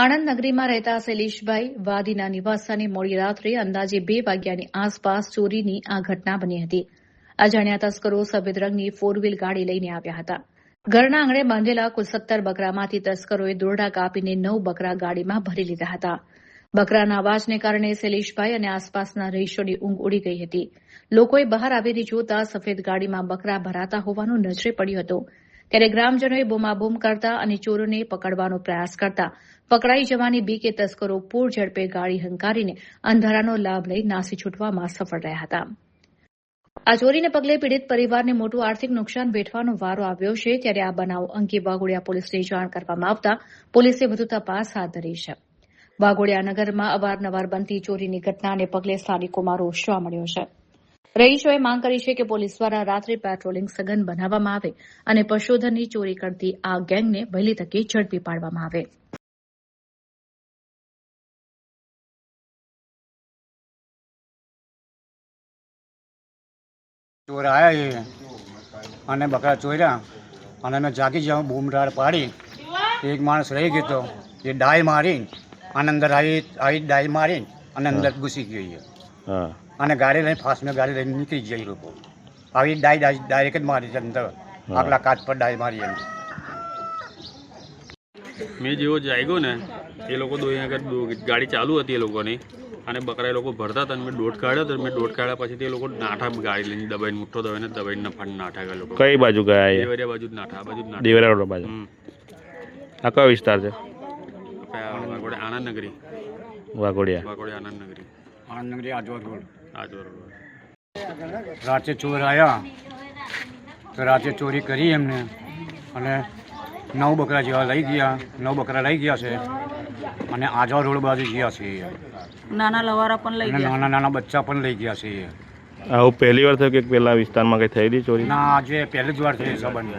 આણંદ નગરીમાં રહેતા શૈલેષભાઈ વાદીના નિવાસસ્થાને મોડી રાત્રે અંદાજે 2 વાગ્યાની આસપાસ ચોરીની આ ઘટના બની હતી। અજાણ્યા તસ્કરો સફેદ રંગની 4 વ્હીલ ગાડી લઈને આવ્યા હતા। ઘરના આંગણે બાંધેલા કુલ 17 બકરામાંથી તસ્કરોએ દોરડા કાપીને 9 બકરા ગાડીમાં ભરી લીધા હતા। બકરાના અવાજને કારણે શૈલેષભાઈ અને આસપાસના રહીશોની ઊંઘ ઉડી ગઈ હતી। લોકોએ બહાર આવીને જોતા સફેદ ગાડીમાં બકરા ભરાતા હોવાનું નજરે પડ્યું હતું। ત્યારે ગ્રામજનોએ બૂમાબૂમ કરતા અને ચોરોને પકડવાનો પ્રયાસ કરતા પકડાઈ જવાની બીકે તસ્કરો પૂર ઝડપે ગાડી હંકારીને અંધારાનો લાભ લઈ નાસી છૂટવામાં સફળ રહ્યા હતા। આ ચોરીને પગલે પીડિત પરિવારને મોટું આર્થિક નુકસાન વેઠવાનો વારો આવ્યો છે। ત્યારે આ બનાવ અંગે વાઘોડિયા પોલીસને જાણ કરવામાં આવતા પોલીસે વધુ તપાસ હાથ ધરી છે। વાઘોડિયા નગરમાં અવારનવાર બનતી ચોરીની ઘટનાને પગલે સ્થાનિકોમાં રોષ જોવા મળ્યો છે। રહીશોએ માંગ કરી છે કે પોલીસ દ્વારા રાત્રે પેટ્રોલિંગ સઘન બનાવવામાં આવે અને પશુધનની ચોરી કરતી આ ગેંગને વહેલી તકે ઝડપી પાડવામાં આવે। ચોર આવ્યા અને બકરા ચોર્યા અને મેં જાગી જાઉં બૂમરાડ પાડી એક માણસ રહી ગયો તો એ ડાય મારી અને અંદર આવી ડાય મારી અને અંદર ઘૂસી ગયો અને ગાડી લઈને ફાસ્ટમાં ગાડી લઈને નીકળી ગયા એ લોકો આવી ડાયરેક્ટ જ મારી છે અંદર આગલા કાચ પર ડાય મારી એમ। મેં જેવો જાગ્યો ને એ લોકો ગાડી ચાલુ હતી એ લોકોની અને બકરા એ લોકો ભરતા હતા મેં દોઢ કાઢ્યો તો મેં દોઢ કાઢ્યા પછી તે લોકો નાઠા ગાડી લઈને દબાઈને મુઠ્ઠો દબાઈને દબાઈને ફંડ નાઠા ગયા લોકો। કઈ બાજુ ગયા? દેવરિયા બાજુ જ નાઠા બાજુ જ દેવરિયા રોડ બાજુ। આ કયો વિસ્તાર છે? આનંદ નગરી વાઘોડિયા આનંદ નગરી આજવા રોડ આજવા રોડ। રાતે ચોર આવ્યા તો રાતે ચોરી કરી એમને અને 9 બકરા જેવા લઈ ગયા 9 બકરા લઈ ગયા છે અને આજવા રોડ બાજુ ગયા છે નાના લવારા પણ લઈ ગયા નાના બચ્ચા પણ લઈ ગયા છે। આવું પહેલી વાર થયું કે પેલા વિસ્તારમાં કઈ થયેલી ચોરી? ના આજે પહેલી જ વાર થઈ સંબંધ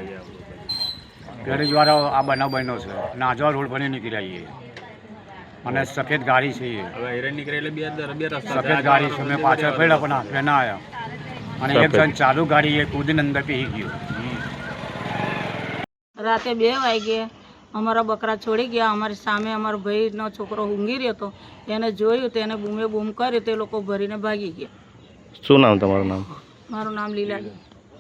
પહેલી જ વાર આ બનાવ બન્યો છે અને આજવા રોડ પર નીકળ્યા અને સફેદ ગાડી છે હવે હિરણ નીકળે એટલે બે રસ્તા સફેદ ગાડી છે મેં પાછળ પડ્યા પણ હાથે ના આવ્યા અને એક જણ ચાલુ ગાડી એ કૂદીને અંદર પી ગયું। રાતે 2 વાગે અમારા બકરા છોડી ગયા। અમારી સામે અમારો ભાઈનો છોકરો ઊંઘી રહ્યો હતો એને જોયું તેને બૂમે બૂમ કરી તે લોકો ભરીને ભાગી ગયા। શું નામ તમારું? નામ? મારું નામ લીલાજી।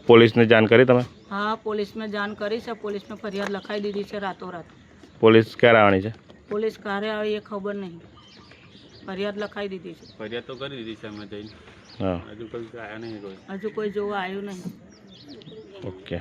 પોલીસને જાણ કરી તમે? હા, પોલીસને જાણ કરી છે। પોલીસને ફરિયાદ લખાઈ દીધી છે રાતોરાત। પોલીસ ક્યારે આવવાની છે? પોલીસ ક્યારે આવે એ ખબર નહીં, ફરિયાદ લખાઈ દીધી છે। ફરિયાદ તો કરી દીધી છે અમે જઈને। હા, હજુ કોઈ આવ્યા નહીં, હજુ કોઈ જોવા આવ્યું નહીં। ઓકે।